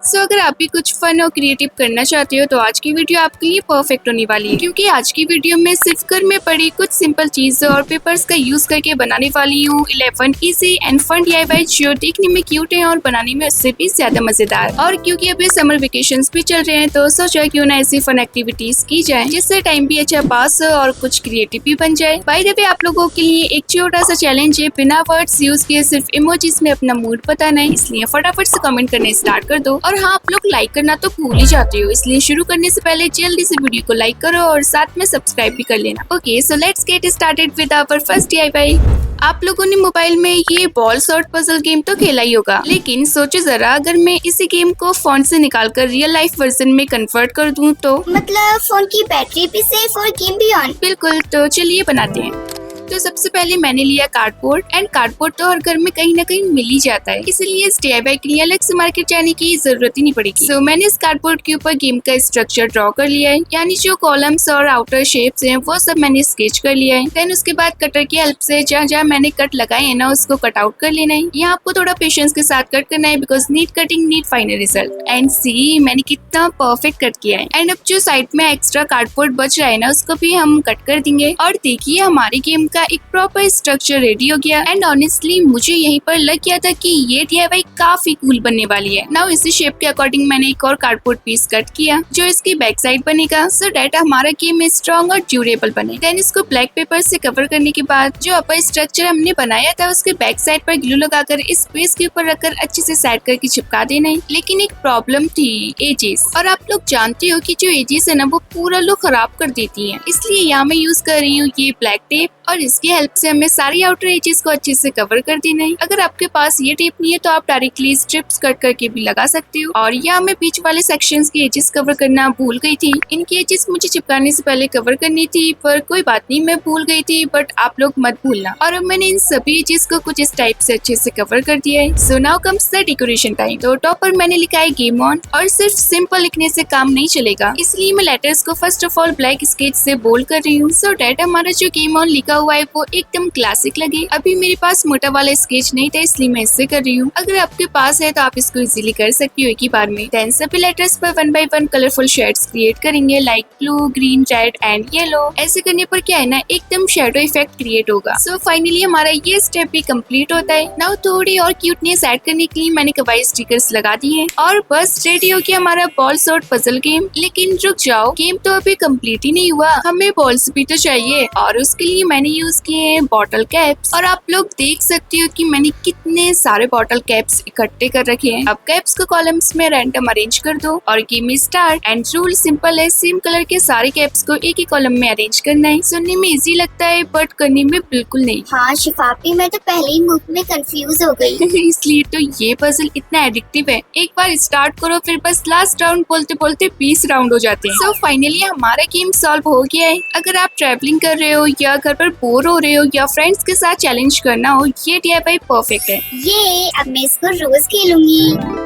सो अगर आप भी कुछ फन और क्रिएटिव करना चाहते हो तो आज की वीडियो आपके लिए परफेक्ट होने वाली है, क्योंकि आज की वीडियो में सिर्फ घर में पड़ी कुछ सिंपल चीजें और पेपर्स का यूज करके बनाने वाली हूँ 11 इजी एंड फन DIY जो देखने में क्यूट है और बनाने में उससे भी ज्यादा मजेदार। और क्योंकि अभी समर वेकेशंस भी चल रहे हैं तो सोचा क्यों ना ऐसी फन एक्टिविटीज की जाए जिससे टाइम भी अच्छा पास हो और कुछ क्रिएटिव भी बन जाए। बाय द वे आप लोगों के लिए एक छोटा सा चैलेंज है, बिना वर्ड्स यूज किए सिर्फ इमोजीज में अपना मूड बताना है, इसलिए फटाफट से कमेंट करने स्टार्ट कर दो। और हाँ, आप लोग लाइक करना तो भूल ही जाते हो, इसलिए शुरू करने से पहले जल्दी से वीडियो को लाइक करो और साथ में सब्सक्राइब भी कर लेना। Okay, so let's get started with our first DIY। आप लोगों ने मोबाइल में ये बॉल सॉर्ट पजल गेम तो खेला ही होगा, लेकिन सोचो जरा अगर मैं इसी गेम को फोन से निकालकर रियल लाइफ वर्जन में कन्वर्ट कर दूं तो मतलब फोन की बैटरी भी सेफ और गेम भी ऑन। बिल्कुल, तो चलिए बनाते हैं। तो सबसे पहले मैंने लिया कार्डबोर्ड, एंड कार्डबोर्ड तो हर घर में कहीं ना कहीं मिल ही जाता है, इसलिए इस DIY के लिए अलग से मार्केट जाने की जरूरत ही नहीं पड़ेगी। सो मैंने इस कार्डबोर्ड के ऊपर गेम का स्ट्रक्चर ड्रॉ कर लिया है, यानी जो कॉलम्स और आउटर शेप्स हैं वो सब मैंने स्केच कर लिया है। देन उसके बाद कटर की हेल्प से जहाँ जहाँ मैंने कट लगाए हैं ना उसको कट आउट कर लेना है। यहाँ आपको थोड़ा पेशेंस के साथ कट करना है, because neat cutting neat final result. And see मैंने कितना परफेक्ट कट किया है। एंड अब जो साइड में एक्स्ट्रा कार्डबोर्ड बच रहा है ना उसको भी हम कट कर देंगे। और देखिए हमारी गेम का एक प्रॉपर स्ट्रक्चर रेडी हो गया। एंड ऑनेस्टली मुझे यहीं पर लग गया था कि ये DIY काफी कूल बनने वाली है। नाउ इसी शेप के अकॉर्डिंग मैंने एक और कार्डबोर्ड पीस कट किया जो इसकी बैक साइड बनेगा, सो दैट हमारा गेम स्ट्रॉन्ग और ड्यूरेबल बने। देन इसको ब्लैक पेपर से कवर करने के बाद जो अपर स्ट्रक्चर हमने बनाया था उसके बैक साइड पर ग्लू लगाकर इस पेज के ऊपर रखकर अच्छे से सेट करके चिपका देना है। लेकिन एक प्रॉब्लम थी, एजेस। और आप लोग जानते हो कि जो एजेस है ना वो पूरा लुक खराब कर देती है, इसलिए यहाँ मैं यूज कर रही हूँ ये ब्लैक टेप, और इसकी हेल्प से हमें सारी आउटर एजेस को अच्छे से कवर कर देना है। अगर आपके पास ये टेप नहीं है तो आप डायरेक्टली स्ट्रिप्स कट करके भी लगा सकते हो। और यहाँ मैं बीच वाले सेक्शंस की एजेस कवर करना भूल गई थी, इनकी एजेस मुझे चिपकाने से पहले कवर करनी थी, पर कोई बात नहीं, मैं भूल गई थी, बट आप लोग मत भूलना। और अब मैंने इन सभी एजेस को कुछ इस टाइप से अच्छे से कवर कर दिया है। So now comes the decoration time. तो टॉप पर मैंने लिखा है गेम ऑन, और सिर्फ सिंपल लिखने से काम नहीं चलेगा, इसलिए मैं लेटर्स को first of all black sketch से बोल्ड कर रही हूँ, सो दैट हमारा जो गेम ऑन लिखा हुआ है वो एकदम क्लासिक लगे। अभी मेरे पास मोटा वाला स्केच नहीं था, इसलिए मैं इससे कर रही हूँ। अगर आपके पास है तो आप इसको इजीली कर सकती हो एक ही बार में। देन सभी लेटर्स पर 1 बाय 1 कलरफुल शेड्स क्रिएट करेंगे, like blue, green, red and yellow. ऐसे करने पर क्या है ना, एकदम शेडो इफेक्ट क्रिएट होगा। सो फाइनली हमारा ये स्टेप भी कंप्लीट होता है। नाउ थोड़ी और क्यूटनेस ऐड करने के लिए मैंने कवाई स्टिकर्स लगा दिए हैं, और बस रेडी हो गया हमारा बॉल सॉर्ट पजल गेम। लेकिन रुक जाओ, गेम तो अभी कंप्लीट ही नहीं हुआ, हमें बॉल्स भी तो चाहिए, और उसके लिए मैंने यूज किए हैं बॉटल कैप्स। और आप लोग देख सकते हो कि मैंने कितने सारे बॉटल कैप्स इकट्ठे कर रखे हैं। अब कैप्स को कॉलम्स में रैंडम अरेंज कर दो और game start. And rule simple है, सेम कलर के सारे कैप्स को एक ही कॉलम में अरेंज करना है। सुनने में इजी लगता है बट करने में बिल्कुल नहीं। हाँ शिफापी, मैं तो पहले ही मूव में कंफ्यूज हो गई। इसलिए तो ये पजल इतना एडिक्टिव है, एक बार स्टार्ट करो फिर बस लास्ट राउंड बोलते बोलते 20 राउंड हो जाते हैं। सो फाइनली हमारा गेम सॉल्व हो गया है। अगर आप ट्रैवलिंग कर रहे हो या घर पर बोर हो रहे हो या फ्रेंड्स के साथ चैलेंज करना हो, ये DIY परफेक्ट है। ये अब मैं इसको रोज खेलूंगी।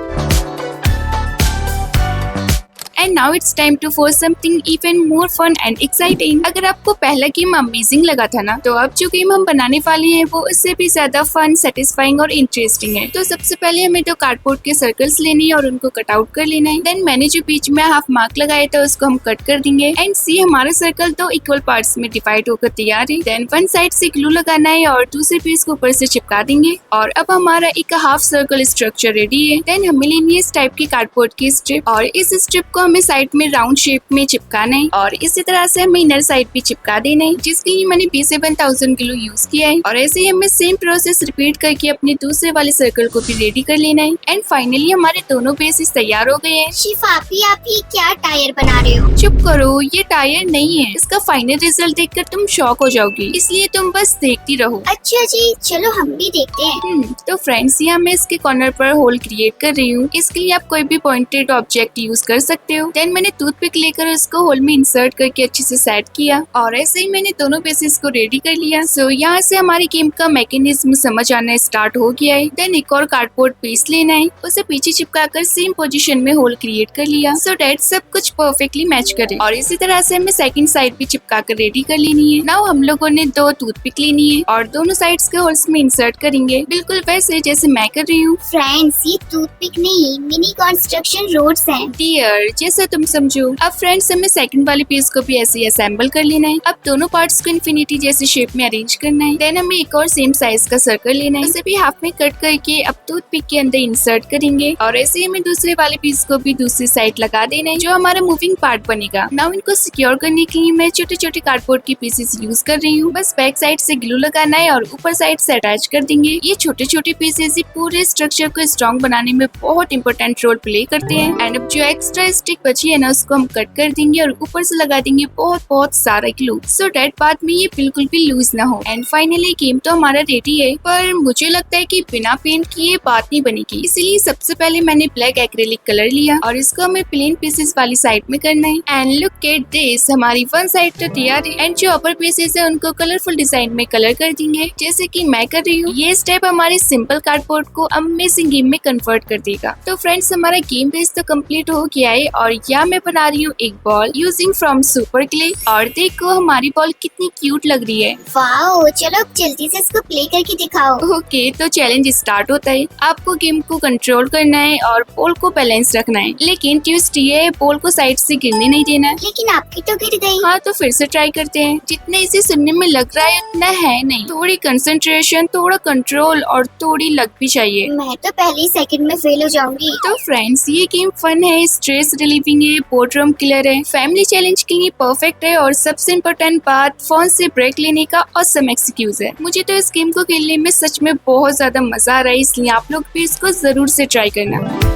And now it's time to for something even more fun and exciting। अगर आपको पहला गेम अमेजिंग लगा था ना, तो अब जो गेम हम बनाने वाले हैं वो इससे भी ज्यादा फन, सेटिस्फाइंग और इंटरेस्टिंग है। तो सबसे पहले हमें तो कार्डबोर्ड के सर्कल्स लेने हैं और उनको कट आउट कर लेना है। देन मैंने जो बीच में हाफ मार्क लगाया था उसको हम कट कर देंगे। एंड सी हमारा सर्कल तो इक्वल पार्ट्स में डिवाइड होकर तैयार है। देन वन साइड से ग्लू लगाना है और दूसरे पीस को ऊपर से चिपका देंगे, और अब हमारा एक हाफ सर्कल स्ट्रक्चर रेडी है। देन हमें लेनी है इस टाइप की कार्डबोर्ड की स्ट्रिप, और इस स्ट्रिप को हमें साइड में राउंड शेप में चिपकाना है, और इसी तरह से हमें इनर साइड भी चिपका देना है, जिसके लिए मैंने B7000 ग्लू यूज किया है। और ऐसे ही हमें सेम प्रोसेस रिपीट करके अपने दूसरे वाले सर्कल को भी रेडी कर लेना है। एंड फाइनली हमारे दोनों बेसिस तैयार हो गए हैं। शिफापी, आप ये क्या टायर बना रहे हो? चुप करो, ये टायर नहीं है, इसका फाइनल रिजल्ट देखकर तुम शॉक हो जाओगी, इसलिए तुम बस देखती रहो। अच्छा जी, चलो हम भी देखते हैं। तो फ्रेंड्स, यहाँ मैं इसके कॉर्नर पर होल क्रिएट कर रही हूँ। इसके लिए आप कोई भी पॉइंटेड ऑब्जेक्ट यूज कर सकते हो। हो। देन मैंने टूथपिक लेकर उसको होल में इंसर्ट करके अच्छे से सेट किया और ऐसे ही मैंने दोनों पीसेस को रेडी कर लिया। सो यहाँ से हमारी गेम का मैकेनिज्म समझ आना स्टार्ट हो गया है। देन एक और कार्डबोर्ड पीस लेना है, उसे पीछे चिपकाकर सेम पोजीशन में होल क्रिएट कर लिया सो डेट सब कुछ परफेक्टली मैच करे। और इसी तरह से हमें सेकंड साइड भी चिपकाकर रेडी कर लेनी है। नाउ हम लोगों ने 2 टूथपिक लेनी है और दोनों साइड्स के होल्स में इंसर्ट करेंगे, बिल्कुल वैसे जैसे मैं कर रही हूँ। फ्रेंड्स, ये टूथपिक नहीं मिनी कंस्ट्रक्शन रोड्स हैं। डियर, जैसा तुम समझो। अब फ्रेंड्स हमें सेकंड वाले पीस को भी ऐसे ही असेंबल कर लेना है। अब दोनों पार्ट्स को इन्फिनिटी जैसे शेप में अरेंज करना है। देन हमें एक और सेम साइज का सर्कल लेना है, उसे भी हाफ में कट करके अब टूथपिक के अंदर इंसर्ट करेंगे और ऐसे ही हमें दूसरे वाले पीस को भी दूसरी साइड लगा देना है जो हमारा मूविंग पार्ट बनेगा। नाउ इनको सिक्योर करने के लिए मैं छोटे छोटे कार्डबोर्ड के पीसेस यूज कर रही हूँ। बस बैक साइड से ग्लू लगाना है और ऊपर साइड से अटैच कर देंगे। ये छोटे छोटे पीसेस ही पूरे स्ट्रक्चर को स्ट्रॉन्ग बनाने में बहुत इंपॉर्टेंट रोल प्ले करते हैं। एंड अब जो एक्स्ट्रा स्टिक बची है ना उसको हम कट कर देंगे और ऊपर से लगा देंगे बहुत सारा ग्लू सो डेट बाद में ये बिल्कुल भी लूज ना हो। एंड फाइनली गेम तो हमारा रेडी है, पर मुझे लगता है कि बिना पेंट किए बात नहीं बनेगी, इसलिए सबसे पहले मैंने ब्लैक एक्रेलिक कलर लिया और इसको हमें प्लेन पीसेस वाली साइड में करना है। एंड लुक एट दिस, हमारी वन साइड तो तैयार है एंड जो अपर पीसेस है उनको कलरफुल डिजाइन में कलर कर देंगे जैसे कि मैं कर रही हूँ। ये स्टेप हमारे सिंपल कार्डबोर्ड को अमेजिंग गेम में कन्वर्ट कर देगा। तो फ्रेंड्स हमारा गेम बेस तो कंप्लीट हो गया है और यहाँ मैं बना रही हूँ एक ball using from super clay और देखो हमारी बॉल कितनी क्यूट लग रही है। वाओ, चलो जल्दी से इसको प्ले करके दिखाओ। ओके, तो चैलेंज स्टार्ट होता है। आपको गेम को कंट्रोल करना है और बॉल को बैलेंस रखना है, लेकिन ट्विस्ट ये है बॉल को साइड से गिरने नहीं देना। लेकिन आपकी तो गिर गई। हाँ, तो फिर से ट्राई करते हैं। जितना इसे सुनने में लग रहा है उतना है नहीं, थोड़ी कंसंट्रेशन, थोड़ा कंट्रोल और थोड़ी लक भी चाहिए। मैं तो पहले ही सेकंड में फेल हो जाऊंगी। तो फ्रेंड्स ये गेम फन है, स्ट्रेस रिलीविंग है, बोर्डरूम किलर है, फैमिली चैलेंज के लिए परफेक्ट है और सबसे इम्पोर्टेंट बात फोन से ब्रेक लेने का ऑसम एक्सक्यूज है। मुझे तो इस गेम को खेलने में सच में बहुत ज्यादा मजा आ रहा है, इसलिए आप लोग भी इसको जरूर से ट्राई करना।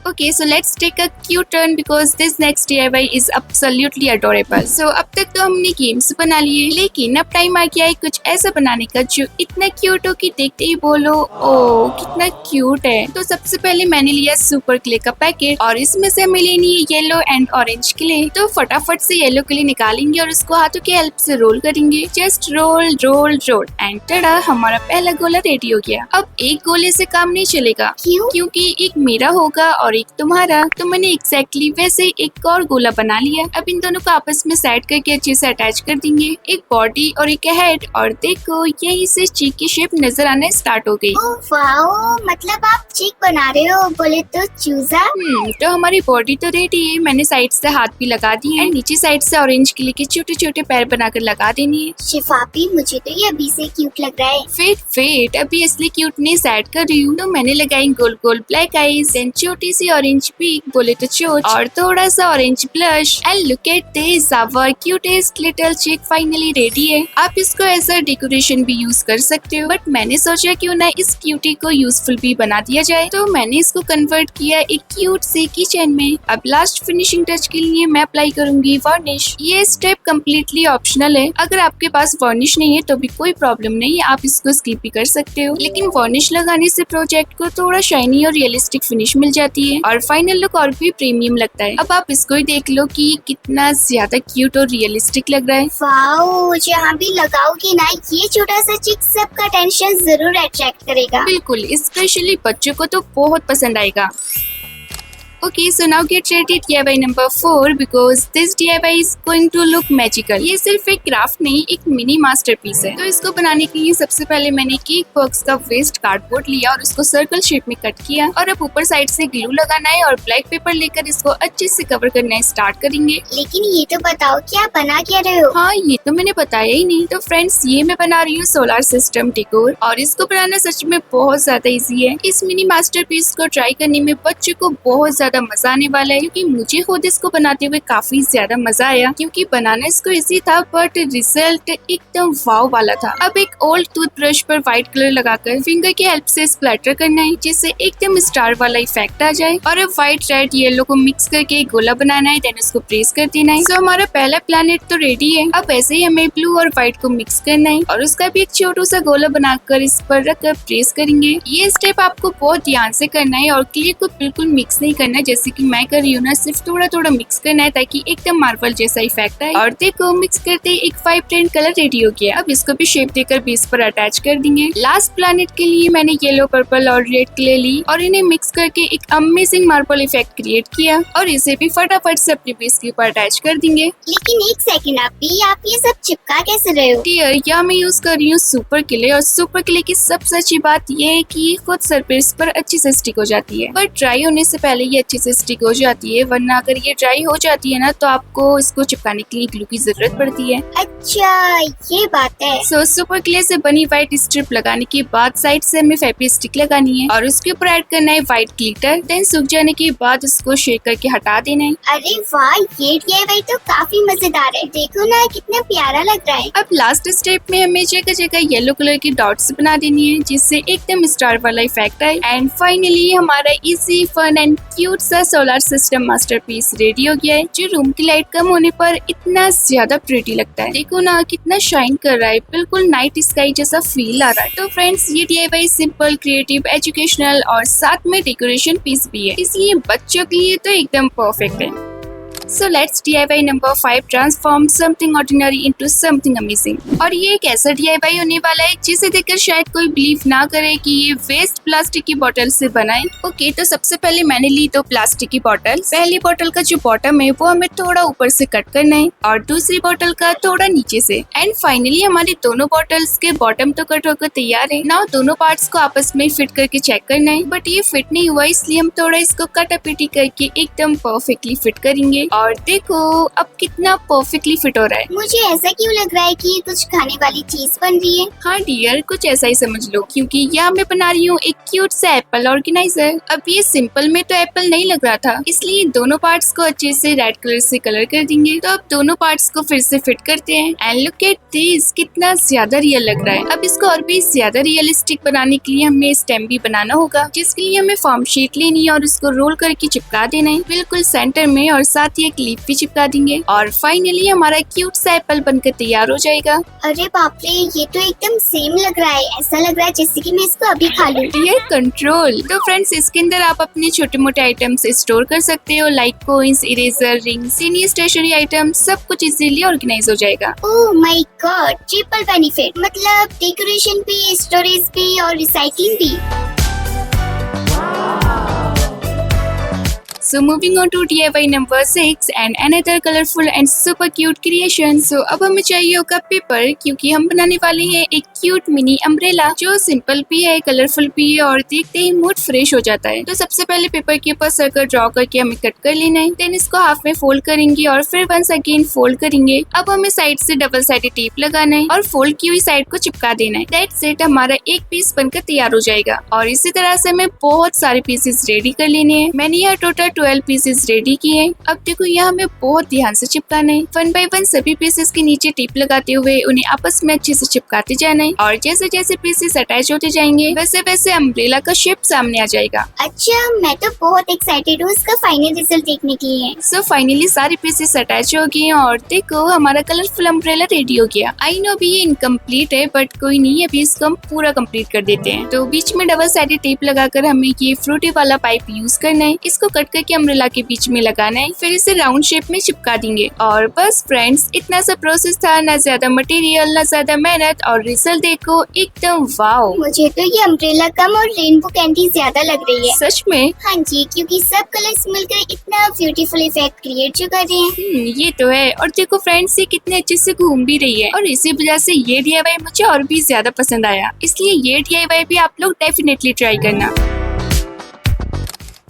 Okay, so let's take a cute turn because this next DIY is absolutely adorable. So अब तक तो हमने गेम्स बना लिए, लेकिन अब टाइम आ गया है कुछ ऐसा बनाने का जो इतना क्यूट हो कि देखते ही बोलो ओह कितना क्यूट है। तो सबसे पहले मैंने लिया सुपर क्ले का पैकेट और इसमें से हमें लेनी है येलो एंड ऑरेंज क्ले। तो फटाफट से येलो क्ले निकालेंगे और उसको हाथों की हेल्प से रोल करेंगे। Just roll roll roll and tada, हमारा पहला गोला रेडी हो गया। अब एक गोले से काम नहीं चलेगा। क्यों? क्योंकि एक मेरा होगा और एक तुम्हारा। तो मैंने एग्जैक्टली वैसे एक और गोला बना लिया। अब इन दोनों को आपस में सेट करके अच्छे से अटैच कर देंगे, एक बॉडी और एक हेड। और देखो यही से चीक की शेप नजर आना स्टार्ट हो गई। ओह वाओ, मतलब आप चीक बना रहे हो, बोले तो चूजा। तो हमारी बॉडी तो रेडी है। मैंने साइड से हाथ भी लगा दिए एंड नीचे साइड से ऑरेंज क्ले के छोटे छोटे पैर बनाकर लगा देनी है। शिफापी, मुझे तो ये अभी से क्यूट लग रहा है। वेट, अभी असली क्यूटनेस ऐड कर रही हूँ। तो मैंने लगाई गोल गोल ब्लैक आईज, देन छोटी सी ऑरेंज पीक, बोले तो चोच, और थोड़ा सा orange blush. And look at this, our cutest little chick finally ready है। आप इसको एज अ डेकोरेशन भी यूज कर सकते हो, बट मैंने सोचा क्यों ना इस क्यूटी को यूजफुल भी बना दिया जाए। तो मैंने इसको कन्वर्ट किया एक क्यूट से किचन में। अब लास्ट फिनिशिंग टच के लिए मैं अप्लाई करूंगी वार्निश। ये स्टेप कम्प्लीटली ऑप्शनल है, अगर आपके पास वार्निश नहीं है तो भी कोई प्रॉब्लम नहीं, आप इसको स्किप भी कर सकते हो। लेकिन वार्निश लगाने से प्रोजेक्ट को थोड़ा शाइनी और रियलिस्टिक फिनिश मिल जाती है और फाइनल लुक और भी प्रीमियम लगता है। अब आप इसको ही देख लो कि कितना ज्यादा क्यूट और रियलिस्टिक लग रहा है। वाओ, जहाँ भी लगाओगी ना ये छोटा सा चिक सबका अटेंशन जरूर अट्रैक्ट करेगा। बिल्कुल, स्पेशली बच्चों को तो बहुत पसंद आएगा। Okay, so now get ready DIY number 4 because this DIY is going to look magical. ये सिर्फ एक क्राफ्ट नहीं, एक मिनी मास्टरपीस है। तो इसको बनाने के लिए सबसे पहले मैंने केक बॉक्स का वेस्ट कार्डबोर्ड लिया और उसको सर्कल शेप में कट किया और अब ऊपर साइड से ग्लू लगाना है और ब्लैक पेपर लेकर इसको अच्छे से कवर करना स्टार्ट करेंगे। लेकिन ये तो बताओ क्या बना क्या रहे हो? हाँ, ये तो मैंने बताया ही नहीं। तो फ्रेंड्स ये मैं बना रही हूँ सोलर सिस्टम डेकोर और इसको बनाना सच में बहुत ज्यादा इजी है। इस मिनी मास्टरपीस को ट्राई करने में बच्चे को बहुत ज्यादा मजा आने वाला है, क्योंकि मुझे खुद इसको बनाते हुए काफी ज्यादा मजा आया। क्योंकि बनाना इसको इजी था बट रिजल्ट एकदम वाव वाला था। अब एक ओल्ड टूथब्रश पर व्हाइट कलर लगाकर फिंगर की हेल्प से स्प्लैटर करना है जिससे एकदम स्टार वाला इफेक्ट आ जाए। और अब व्हाइट रेड येलो को मिक्स करके एक गोला बनाना है, देन उसको प्रेस कर देना है। तो हमारा पहला प्लैनेट तो रेडी है। अब ऐसे ही हमें ब्लू और व्हाइट को मिक्स करना है और उसका भी एक छोटा सा गोला बनाकर इस पर रखकर प्रेस करेंगे। ये स्टेप आपको बहुत ध्यान से करना है और क्ले को बिल्कुल मिक्स नहीं करना, करना जैसे कि मैं कर रही हूँ ना, सिर्फ थोड़ा थोड़ा मिक्स करना है ताकि एकदम मार्बल जैसा इफेक्ट आए। और देखो मिक्स करते एक वाइब्रेंट कलर रेडी हो गया। अब इसको भी शेप देकर बेस पर अटैच कर देंगे। लास्ट प्लैनेट के लिए मैंने येलो, पर्पल और रेड क्ले ली और इन्हें मिक्स करके एक अमेजिंग मार्बल इफेक्ट क्रिएट किया और इसे भी फटाफट से अपने बेस के ऊपर अटैच कर देंगे। लेकिन एक सेकंड आप ये सब चिपका कैसे रहे हो? डियर, या मैं यूज कर रही हूँ सुपर क्ले, और सुपर क्ले की सबसे अच्छी बात ये है कि ये खुद सरफेस पर अच्छे से स्टिक हो जाती है, बट ड्राई होने से पहले ये अच्छे से स्टिक हो जाती है, वरना अगर ये ड्राई हो जाती है ना तो आपको इसको चिपकाने के लिए ग्लू की जरूरत पड़ती है। अच्छा ये बात है। सो सुपर क्ले से बनी व्हाइट स्ट्रिप लगाने के बाद साइड से हमें फैब्रिक स्टिक लगानी है और उसके ऊपर ऐड करना है व्हाइट ग्लिटर। देन सूख जाने के बाद उसको शेक करके हटा देना है। अरे वाह, ये DIY तो काफी मजेदार है। देखो ना कितना प्यारा लग रहा है। अब लास्ट स्टेप में हमें जगह जगह येलो कलर की डॉट्स बना देनी है जिससे एकदम स्टार वाला इफेक्ट आए। एंड फाइनली हमारा इजी, फन एंड क्यूट सा सोलर सिस्टम मास्टरपीस रेडी हो गया है, जो रूम की लाइट कम होने पर इतना ज्यादा प्रिटी लगता है। देखो ना कितना शाइन कर रहा है, बिल्कुल नाइट स्काई जैसा फील आ रहा है। तो फ्रेंड्स, ये DIY सिंपल, क्रिएटिव, एजुकेशनल और साथ में डेकोरेशन पीस भी है, इसलिए बच्चों के लिए तो एकदम परफेक्ट है। So let's DIY number 5, transform something ordinary into something amazing। और ये एक ऐसा DIY होने वाला है जिसे देखकर शायद कोई बिलीव ना करे कि ये वेस्ट प्लास्टिक की बोतल से बना है। ओके, तो सबसे पहले मैंने ली 2 प्लास्टिक की बोतल। पहली बोतल का जो बॉटम है वो हमें थोड़ा ऊपर से कट करना है और दूसरी बोतल का थोड़ा नीचे से। एंड फाइनली हमारी दोनों बोतल्स के बॉटम तो कट होकर तैयार है। नाउ दोनों पार्ट्स को आपस में फिट करके चेक करना है, बट ये फिट नहीं हुआ, इसलिए हम थोड़ा इसको कटापिटी करके एकदम परफेक्टली फिट करेंगे। और देखो अब कितना परफेक्टली फिट हो रहा है। मुझे ऐसा क्यों लग रहा है कि ये कुछ खाने वाली चीज बन रही है? हाँ डियर, कुछ ऐसा ही समझ लो, क्योंकि यहाँ मैं बना रही हूँ एक क्यूट सा एप्पल ऑर्गेनाइजर। अब ये सिंपल में तो एप्पल नहीं लग रहा था, इसलिए दोनों पार्ट्स को अच्छे से रेड कलर से कलर कर देंगे। तो अब दोनों पार्ट्स को फिर से फिट करते हैं। एंड लुक एट दिस, कितना ज्यादा रियल लग रहा है। अब इसको और भी ज्यादा रियलिस्टिक बनाने के लिए हमें स्टेम भी बनाना होगा, जिसके लिए हमें फॉर्म शीट लेनी है और उसको रोल करके चिपका देना है बिल्कुल सेंटर में, और साथ ही एक लीफ भी चिपका देंगे। और फाइनली हमारा क्यूट सा एप्पल बनकर तैयार हो जाएगा। अरे बाप रे, ये तो एकदम सेम लग रहा है। ऐसा लग रहा है जैसे कि मैं इसको अभी खा लूं। Dear control. तो फ्रेंड्स, इसके अंदर आप अपने छोटे मोटे आइटम्स स्टोर कर सकते हो, like coins, eraser, ring, senior stationery item, सब कुछ इजीली ऑर्गेनाइज हो जाएगा। Oh my God, triple benefit, मतलब डेकोरेशन भी, स्टोरेज भी और रिसाइकलिंग भी। So moving on to DIY number 6 and another colorful and super cute creation। So अब हमें चाहिए होगा पेपर, क्योंकि हम बनाने वाले हैं एक क्यूट मिनी अम्ब्रेला जो सिंपल भी है, कलरफुल भी है और देखते ही मूड फ्रेश हो जाता है। तो सबसे पहले पेपर के ऊपर सर्कल ड्रॉ करके हमें कट कर लेना है। देन इसको हाफ में फोल्ड करेंगे और फिर वंस अगेन फोल्ड करेंगे। अब हमें साइड से डबल साइडेड टेप लगाना है और फोल्ड की हुई साइड को चिपका देना है। दैट्स इट, हमारा एक पीस बनकर तैयार हो जाएगा। और इसी तरह से हमें बहुत सारे पीसेस रेडी कर लेने हैं। मैंने यहाँ टोटल 12 पीसेस रेडी किए हैं। अब देखो यहाँ हमें बहुत ध्यान से चिपकाना है। 1 बाय 1 सभी पीसेस के नीचे टेप लगाते हुए उन्हें आपस में अच्छे से चिपकाते जाना है। और जैसे जैसे पीसेस अटैच होते जाएंगे वैसे वैसे अम्ब्रेला का शेप सामने आ जाएगा। अच्छा, मैं तो बहुत एक्साइटेड हूँ इसका फाइनल रिजल्ट देखने के लिए। सो फाइनली सारे पीसेस अटैच हो गए और देखो हमारा कलरफुल अम्ब्रेला रेडी हो गया। आई नो अभी ये इनकम्प्लीट है, बट कोई नहीं, अभी इसको हम पूरा कंप्लीट कर देते हैं। तो बीच में डबल साइडेड टेप लगाकर हमें ये फ्रूटी वाला पाइप यूज करना है। इसको कट करके अम्ब्रेला के बीच में लगाना है, फिर इसे राउंड शेप में चिपका देंगे। और बस फ्रेंड्स, इतना सा प्रोसेस था, ना ज्यादा मटेरियल, ना ज्यादा मेहनत, और रिजल्ट देखो एकदम वाओ। मुझे तो ये अम्ब्रेला कम और रेनबो कैंडी ज्यादा लग रही है। सच में? हाँ जी, क्योंकि सब कलर्स मिलकर इतना ब्यूटीफुल इफेक्ट क्रिएट जो कर रहे हैं। ये तो है। और देखो फ्रेंड्स, ये कितने अच्छे से घूम भी रही है, और इसी वजह से ये DIY मुझे और भी ज्यादा पसंद आया। इसलिए ये DIY भी आप लोग डेफिनेटली ट्राई करना।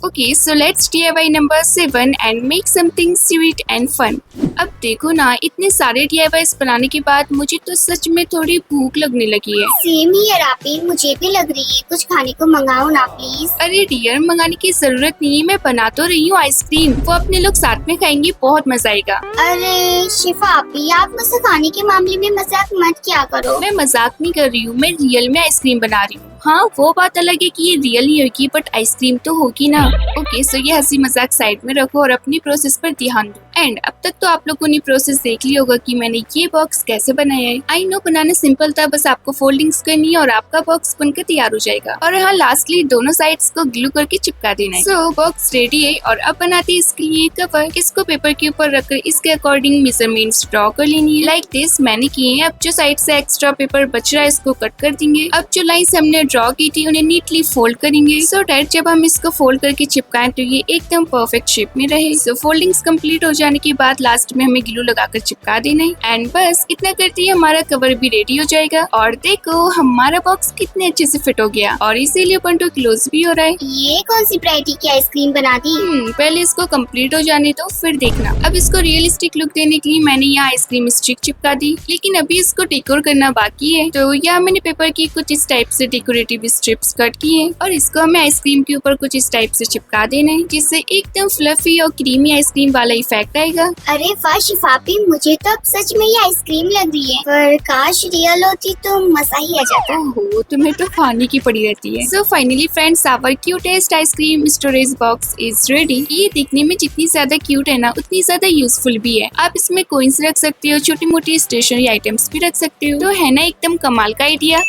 Okay, so let's DIY number 7 and make something sweet and fun। अब देखो ना, इतने सारे DIYs बनाने के बाद मुझे तो सच में थोड़ी भूख लगने लगी है। सेम ही है रापी, मुझे भी लग रही है। कुछ खाने को मंगाओ ना प्लीज। अरे डियर, मंगाने की जरूरत नहीं है, मैं बना तो रही हूँ आइसक्रीम। वो अपने लोग साथ में खाएंगे, बहुत मजा आएगा। अरे शिफा आपी, आप मुझसे खाने के मामले में मजाक मत किया करो। मैं मजाक नहीं कर रही हूँ, मैं रियल में आइसक्रीम बना रही हूँ। हाँ वो बात अलग है कि ये रियल नहीं होगी, बट आइसक्रीम तो होगी ना। ओके सो ये हंसी मजाक साइड में रखो और अपनी प्रोसेस पर ध्यान दो। एंड अब तक तो आप लोगों ने प्रोसेस देख लिया होगा कि मैंने ये बॉक्स कैसे बनाया है। आई नो बनाना सिंपल था, बस आपको फोल्डिंग्स करनी है और आपका बॉक्स बनकर तैयार हो जाएगा। और हाँ लास्टली दोनों साइड्स को ग्लू करके चिपका देना है। सो बॉक्स रेडी है और अब बनाते हैं इसके लिए कवर। इसको पेपर के ऊपर रखकर इसके अकॉर्डिंग मेजरमेंट्स ड्रॉ कर लेनी है। लाइक दिस मैंने किए हैं। अब जो साइड से एक्स्ट्रा पेपर बच रहा है इसको कट कर देंगे। अब जो लाइंस हमने ड्रॉ की थी उन्हें नीटली फोल्ड करेंगे। सो डैट जब हम इसको फोल्ड करके चिपकाएं तो ये एकदम परफेक्ट शेप में रहे। सो फोल्डिंग्स कंप्लीट हो जाने के बाद लास्ट में हमें ग्लू लगाकर चिपका देना है। एंड बस इतना करते ही हमारा कवर भी रेडी हो जाएगा। और देखो हमारा बॉक्स कितने अच्छे से फिट हो गया और इसीलिए ओपन टू क्लोज भी हो रहा है। ये कौन सी वैरायटी की आइसक्रीम बना दी? पहले इसको कंप्लीट हो जाने दो फिर देखना। अब इसको रियलिस्टिक लुक देने के लिए मैंने यहाँ आइसक्रीम स्टिक चिपका दी, लेकिन अभी इसको डेकोर करना बाकी है। तो यहाँ मैंने पेपर की कुछ इस टाइप से डेकोरेटिव स्ट्रिप्स कट की है और इसको हमें आइसक्रीम के ऊपर कुछ इस टाइप से चिपका देना है, जिससे एकदम फ्लफी और क्रीमी आइसक्रीम वाला इफेक्ट आएगा। अरे वाह शिफापी, मुझे तो अब सच में ये आइसक्रीम लग रही है, पर काश रियल होती तो मजा ही आ जाता। ओहो तुम्हें तो खाने की पड़ी रहती है। So finally friends our cutest ice cream storage box is ready. ये दिखने में जितनी ज्यादा क्यूट है ना उतनी ज्यादा यूजफुल भी है। आप इसमें कोइंस रख सकते हो, छोटी मोटी स्टेशनरी आइटम्स भी रख सकते हो। तो है ना एकदम कमाल का idea.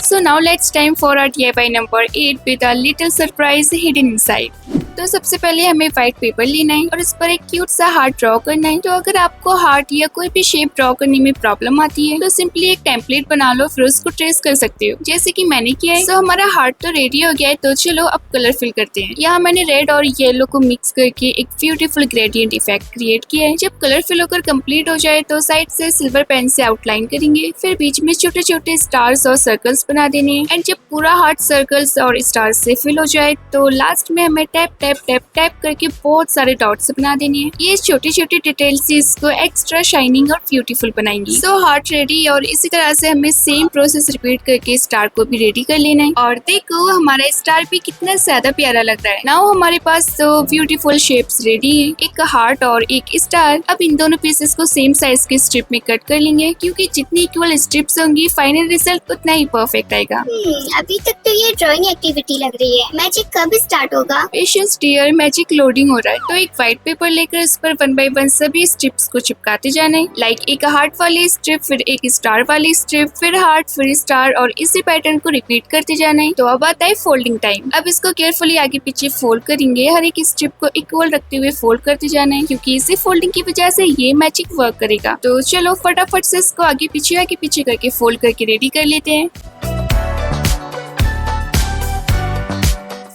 So now let's time for our DIY number 8 with a little surprise hidden inside. तो सबसे पहले हमें व्हाइट पेपर लेना है और इस पर एक क्यूट सा हार्ट ड्रॉ करना है। तो अगर आपको हार्ट या कोई भी शेप ड्रॉ करने में प्रॉब्लम आती है तो सिंपली एक टेम्पलेट बना लो, फिर उसको ट्रेस कर सकते हो जैसे कि मैंने किया है। तो हमारा हार्ट तो रेडी हो गया है, तो चलो अब कलर फिल करते हैं। यहाँ मैंने रेड और येलो को मिक्स करके एक ब्यूटीफुल ग्रेडियंट इफेक्ट क्रिएट किया है। जब कलर फिल होकर कंप्लीट हो जाए तो साइड से सिल्वर पेन से आउटलाइन करेंगे, फिर बीच में छोटे छोटे स्टार्स और सर्कल्स बना देने हैं। एंड जब पूरा हार्ट सर्कल्स और स्टार्स से फिल हो जाए तो लास्ट में हमें टैप टैप टैप टैप करके बहुत सारे डॉट्स बना देने हैं। ये छोटी छोटी डिटेल्स इसको एक्स्ट्रा शाइनिंग और ब्यूटीफुल बनाएंगी। सो हार्ट रेडी और इसी तरह से हमें सेम प्रोसेस रिपीट करके स्टार को भी रेडी कर लेना है। और देखो हमारा स्टार भी कितना ज्यादा प्यारा लग रहा है। नाउ हमारे पास तो ब्यूटीफुल शेप्स रेडी है, एक हार्ट और एक स्टार। अब इन दोनों पीसेस को सेम साइज के स्ट्रिप में कट कर लेंगे, क्योंकि जितनी इक्वल स्ट्रिप्स होंगी फाइनल रिजल्ट उतना ही परफेक्ट आएगा। अभी तक तो ये ड्राइंग एक्टिविटी लग रही है। मैजिक कब स्टार्ट होगा? पेशेंस डियर, मैजिक लोडिंग हो रहा है। तो एक व्हाइट पेपर लेकर इस पर 1 बाय 1 सभी स्ट्रिप्स को चिपकाते जाना है। लाइक एक हार्ट वाली स्ट्रिप, फिर एक स्टार वाली स्ट्रिप, फिर हार्ट, फिर स्टार, और इसी पैटर्न को रिपीट करते जाना है। तो अब आता है फोल्डिंग टाइम। अब इसको केयरफुली आगे पीछे फोल्ड करेंगे, हर एक स्ट्रिप को इक्वल रखते हुए फोल्ड करते जाना है, क्योंकि इसी फोल्डिंग की वजह से ये मैजिक वर्क करेगा। तो चलो फटाफट से इसको आगे पीछे करके फोल्ड करके रेडी कर लेते हैं।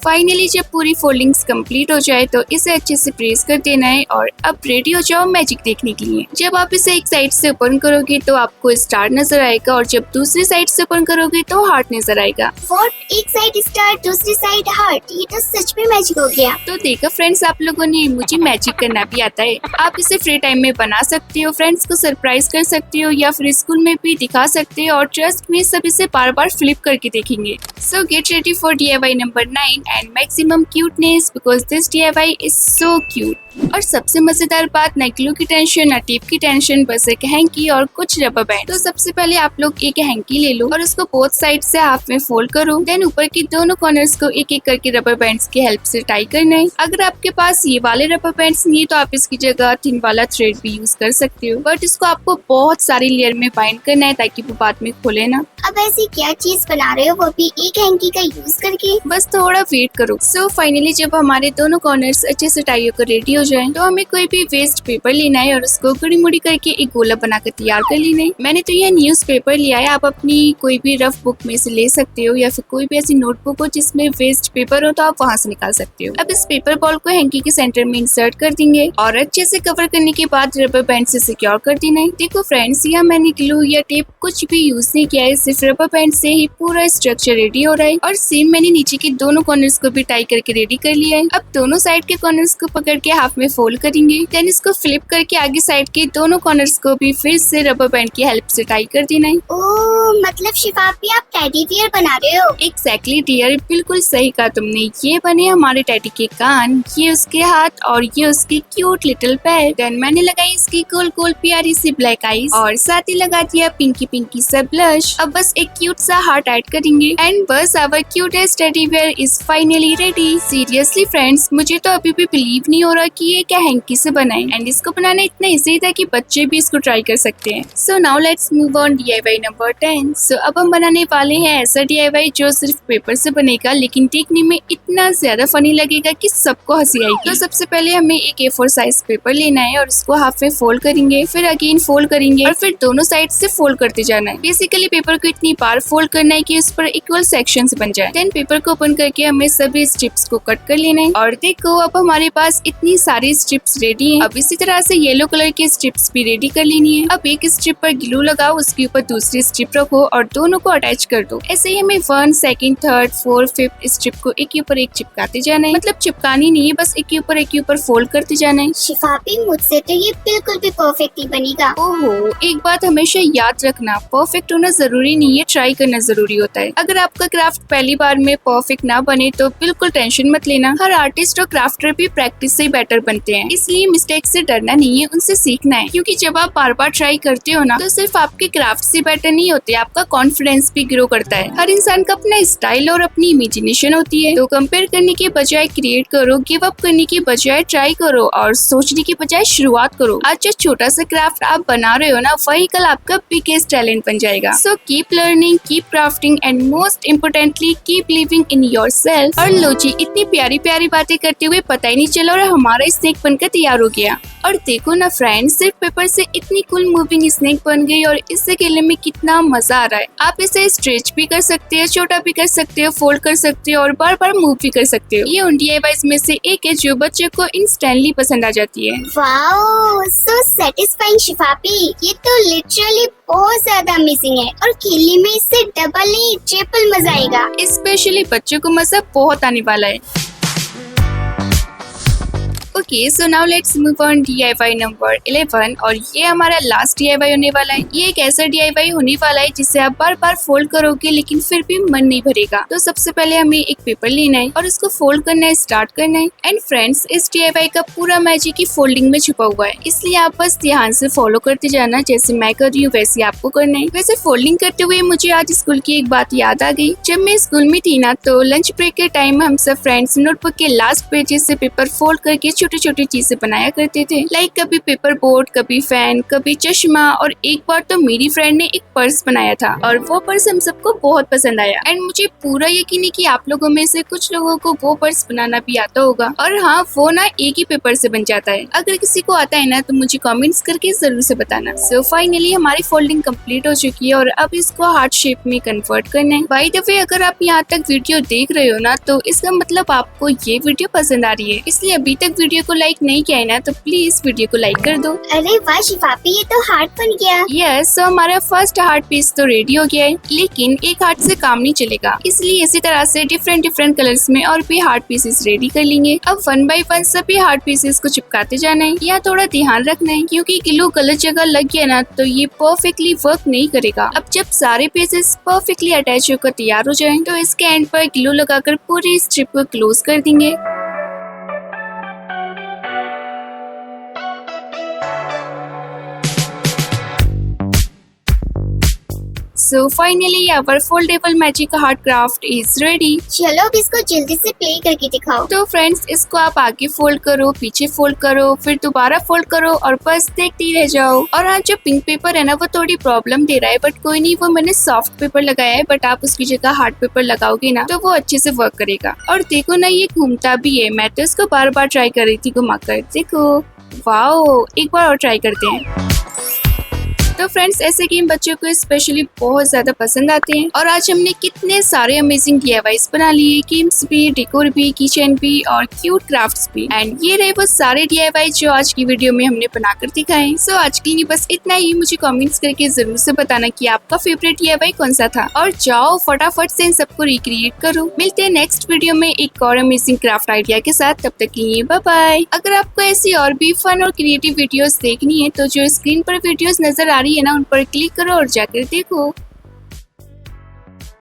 फाइनली जब पूरी फोल्डिंग्स कंप्लीट हो जाए तो इसे अच्छे से प्रेस कर देना है और अब रेडी हो जाओ मैजिक देखने के लिए। जब आप इसे एक साइड से ओपन करोगे तो आपको स्टार नजर आएगा और जब दूसरी साइड से ओपन करोगे तो हार्ट नजर आएगा। What? एक साइड स्टार दूसरी साइड हार्ट, ये तो सच में मैजिक हो गया। तो देखा फ्रेंड्स, आप लोगों ने, मुझे मैजिक करना भी आता है। आप इसे फ्री टाइम में बना सकते हो, फ्रेंड्स को सरप्राइज कर सकते हो या फिर स्कूल में भी दिखा सकते हो, और ट्रस्ट में सब इसे बार बार फ्लिप करके देखेंगे। सो get ready for DIY number 9 and maximum cuteness because this DIY is so cute। और सबसे मजेदार बात, न ग्लू की टेंशन न टेप की टेंशन, बस एक हैंकी और कुछ रबर बैंड। तो सबसे पहले आप लोग एक हैंकी ले लो और उसको बोथ साइड से हाफ में फोल्ड करो। देन ऊपर की दोनों कॉर्नर्स को एक एक करके रबर बैंड्स की हेल्प से टाई करना है। अगर आपके पास ये वाले रबर बैंड्स नहीं है तो आप इसकी जगह थिन वाला थ्रेड भी यूज कर सकते हो, बट इसको आपको बहुत सारी लेयर में बाइंड करना है ताकि वो बाद में खोले ना। अब ऐसी क्या चीज बना रहे हो, वो भी एक हैंकी का यूज करके? बस थोड़ा वेट करो। सो फाइनली जब हमारे दोनों कॉर्नर्स अच्छे से टाई होकर रेडी हो जाए तो हमें कोई भी वेस्ट पेपर लेना है और उसको गुड़ी मुड़ी करके एक गोला बनाकर तैयार कर लेना है। मैंने तो यह न्यूज पेपर लिया है, आप अपनी कोई भी रफ बुक में से ले सकते हो या फिर कोई भी ऐसी नोटबुक हो जिसमें वेस्ट पेपर हो तो आप वहाँ से निकाल सकते हो। अब इस पेपर बॉल को हैंकी के सेंटर में इंसर्ट कर देंगे और अच्छे से कवर करने के बाद रबर बैंड से सिक्योर कर देना है। देखो फ्रेंड्स, यहाँ मैंने ग्लू या टेप कुछ भी यूज नहीं किया है, सिर्फ रबर बैंड से ही पूरा स्ट्रक्चर रेडी हो रहा है। और सेम मैंने नीचे के दोनों कॉर्नर कॉर्नर्स को भी टाई करके रेडी कर लिया है। अब दोनों साइड के कॉर्नर्स को पकड़ के हाफ में फोल्ड करेंगे। देन इसको फ्लिप करके आगे साइड के दोनों कॉर्नर्स को भी फिर से रबर बैंड की हेल्प से टाई कर देना है। ओह, मतलब शिफापी आप टेडी बियर बना रहे हो? एग्जैक्टली डियर, बिल्कुल सही कहा तुमने। ये बने हमारे टेडी के कान, ये उसके हाथ और ये उसकी क्यूट लिटिल पैर। देन मैंने लगाई इसकी गोल गोल प्यारी सी ब्लैक आईज और साथ ही लगा दिया पिंकी पिंकी सा ब्लश। अब बस एक क्यूट सा हार्ट ऐड करेंगे एंड बस our cutest teddy bear is finally ready. Seriously friends, मुझे तो अभी भी बिलीव नहीं हो रहा कि ये क्या हैंकी से बना है एंड इसको बनाना इतना इजी था कि बच्चे भी इसको ट्राई कर सकते हैं। So now let's move on DIY number 10। सो अब हम बनाने वाले हैं ऐसा DIY जो सिर्फ पेपर से बनेगा लेकिन देखने में इतना ज्यादा फनी लगेगा कि सबको हंसी आएगी। तो सबसे पहले हमें एक A4 साइज पेपर लेना है और उसको हाफ में फोल्ड करेंगे, फिर अगेन फोल्ड करेंगे और फिर दोनों साइड से फोल्ड करते जाना है। बेसिकली पेपर को इतनी बार फोल्ड करना है कि उस पर इक्वल सेक्शंस बन जाए। देन पेपर को ओपन करके हमें सभी स्ट्रिप्स को कट कर लेना है और देखो अब हमारे पास इतनी सारी स्ट्रिप्स रेडी हैं। अब इसी तरह से येलो कलर की स्ट्रिप्स भी रेडी कर लेनी है। अब एक स्ट्रिप पर ग्लू लगाओ, उसके ऊपर दूसरी स्ट्रिप रखो और दोनों को अटैच कर दो। ऐसे ही हमें 1, 2, 3, 4, 5 स्ट्रिप को एक के ऊपर एक चिपकाते जाना है। मतलब चिपकानी नहीं है, बस एक के ऊपर फोल्ड करते जाना है। शिफापी मुझसे तो ये बिल्कुल भी परफेक्ट नहीं बनेगा। ओहो, एक बात हमेशा याद रखना, परफेक्ट होना जरूरी नहीं है, ट्राई करना जरूरी होता है। अगर आपका क्राफ्ट पहली बार में परफेक्ट ना बने तो बिल्कुल टेंशन मत लेना। हर आर्टिस्ट और क्राफ्टर भी प्रैक्टिस से ही बेटर बनते हैं, इसलिए मिस्टेक से डरना नहीं है, उनसे सीखना है। क्योंकि जब आप बार बार ट्राई करते हो ना तो सिर्फ आपके क्राफ्ट से बेटर नहीं होते, आपका कॉन्फिडेंस भी ग्रो करता है। हर इंसान का अपना स्टाइल और अपनी इमेजिनेशन होती है, तो कंपेयर करने के बजाय क्रिएट करो, गिव अप करने के बजाय ट्राई करो और सोचने के बजाय शुरुआत करो। आज जो छोटा सा क्राफ्ट आप बना रहे हो ना, वही कल आपका बिगेस्ट टैलेंट बन जाएगा। So keep learning, keep crafting and most importantly keep living in yourself. और लो जी, इतनी प्यारी प्यारी बातें करते हुए पता ही नहीं चला और हमारा स्नेक बनकर तैयार हो गया। और देखो ना फ्रेंड्स, सिर्फ पेपर से इतनी कूल मूविंग स्नेक बन गई और इससे खेलने में कितना मजा आ रहा है। आप इसे स्ट्रेच भी कर सकते हो, छोटा भी कर सकते हो, फोल्ड कर सकते हो और बार बार मूव भी कर सकते हो। ये उन DIYs में से एक है जो बच्चे को इंस्टेंटली पसंद आ जाती है। वाओ, सो सेटिस्फाइंग शिफापी। ये तो लिटरली बहुत ज्यादा अमेजिंग है और खेलने में इससे डबल नहीं ट्रिपल मजा आएगा। स्पेशली बच्चों को मजा बहुत आने वाला है। Okay, so now let's move on DIY number 11 और ये हमारा लास्ट DIY होने वाला है। ये एक ऐसा DIY होने वाला है जिसे आप बार बार फोल्ड करोगे लेकिन फिर भी मन नहीं भरेगा। तो सबसे पहले हमें एक पेपर लेना है और उसको फोल्ड करना है, स्टार्ट करना है। एंड फ्रेंड्स, इस DIY का पूरा मैजिक ही फोल्डिंग में छुपा हुआ है, इसलिए आप बस ध्यान से फॉलो करते जाना। जैसे मैं कर रही हूँ वैसे आपको करना है। वैसे फोल्डिंग करते हुए मुझे आज स्कूल की एक बात याद आ गई। जब मैं स्कूल में थी ना तो लंच ब्रेक के टाइम हम सब फ्रेंड्स नोटबुक के लास्ट पेजेस से पेपर फोल्ड करके छोटी छोटी चीजें बनाया करते थे। लाइक कभी पेपर बोट, कभी फैन, कभी चश्मा और एक बार तो मेरी फ्रेंड ने एक पर्स बनाया था और वो पर्स हम सबको बहुत पसंद आया। एंड मुझे पूरा यकीन है कि आप लोगों में से कुछ लोगों को वो पर्स बनाना भी आता होगा। और हाँ, वो ना एक ही पेपर से बन जाता है। अगर किसी को आता है ना तो मुझे कमेंट्स करके जरूर से बताना। सो फाइनली हमारी फोल्डिंग कंप्लीट हो चुकी है और अब इसको हार्ट शेप में कन्वर्ट करना है। बाय द वे, अगर आप यहाँ तक वीडियो देख रहे हो ना तो इसका मतलब आपको ये वीडियो पसंद आ रही है, इसलिए अभी तक वीडियो को लाइक नहीं किया है ना तो प्लीज वीडियो को लाइक कर दो। अरे वाह शिफापी, ये तो हार्ट बन गया। यस, तो हमारा फर्स्ट हार्ट पीस तो रेडी हो गया है, लेकिन एक हार्ट से काम नहीं चलेगा, इसलिए इसी तरह से डिफरेंट कलर्स में और भी हार्ट पीसेस रेडी कर लेंगे। अब 1 बाय 1 सभी हार्ट पीसेस को चिपकाते जाना है। यहाँ थोड़ा ध्यान रखना है क्योंकि ग्लू गलत जगह लग गया ना तो ये परफेक्टली वर्क नहीं करेगा। अब जब सारे पीसेस परफेक्टली अटैच होकर तैयार हो जाए तो इसके एंड पर ग्लू लगाकर पूरी स्ट्रिप को क्लोज कर देंगे। So finally our foldable magic heart craft is ready। चलो अब इसको जल्दी से प्ले करके दिखाओ। तो फ्रेंड्स, इसको आप आगे फोल्ड करो, पीछे फोल्ड करो, फिर दोबारा फोल्ड करो और बस देखते ही रह जाओ। और हाँ, जो पिंक पेपर है ना वो थोड़ी प्रॉब्लम दे रहा है, बट कोई नहीं, वो मैंने सॉफ्ट पेपर लगाया है, बट आप उसकी जगह हार्ड पेपर लगाओगे ना तो वो अच्छे से वर्क करेगा। और देखो ना, ये घूमता भी है। मैं तो इसको बार बार ट्राई कर रही थी घुमाकर। देखो, वाओ, एक बार और ट्राई करते हैं। तो तो फ्रेंड्स ऐसे गेम बच्चों को स्पेशली बहुत ज्यादा पसंद आते हैं और आज हमने कितने सारे अमेजिंग DIYs बना लिए, गेम्स भी, डेकोर भी, किचन भी और क्यूट क्राफ्ट्स भी। एंड ये रहे वो सारे DIY जो आज की वीडियो में हमने बनाकर दिखाए। सो आज के लिए बस इतना ही। मुझे कमेंट्स करके जरूर से बताना कि आपका फेवरेट DIY कौन सा था और जाओ फटाफट से इन सबको रिक्रिएट करो। मिलते हैं नेक्स्ट वीडियो में एक और अमेजिंग क्राफ्ट आइडिया के साथ। तब तक के लिए बाय बाय। अगर आपको ऐसी और भी फन और क्रिएटिव वीडियोस देखनी है तो जो स्क्रीन पर वीडियोस नजर आ रही है ना, उन पर क्लिक करो और जाकर देखो।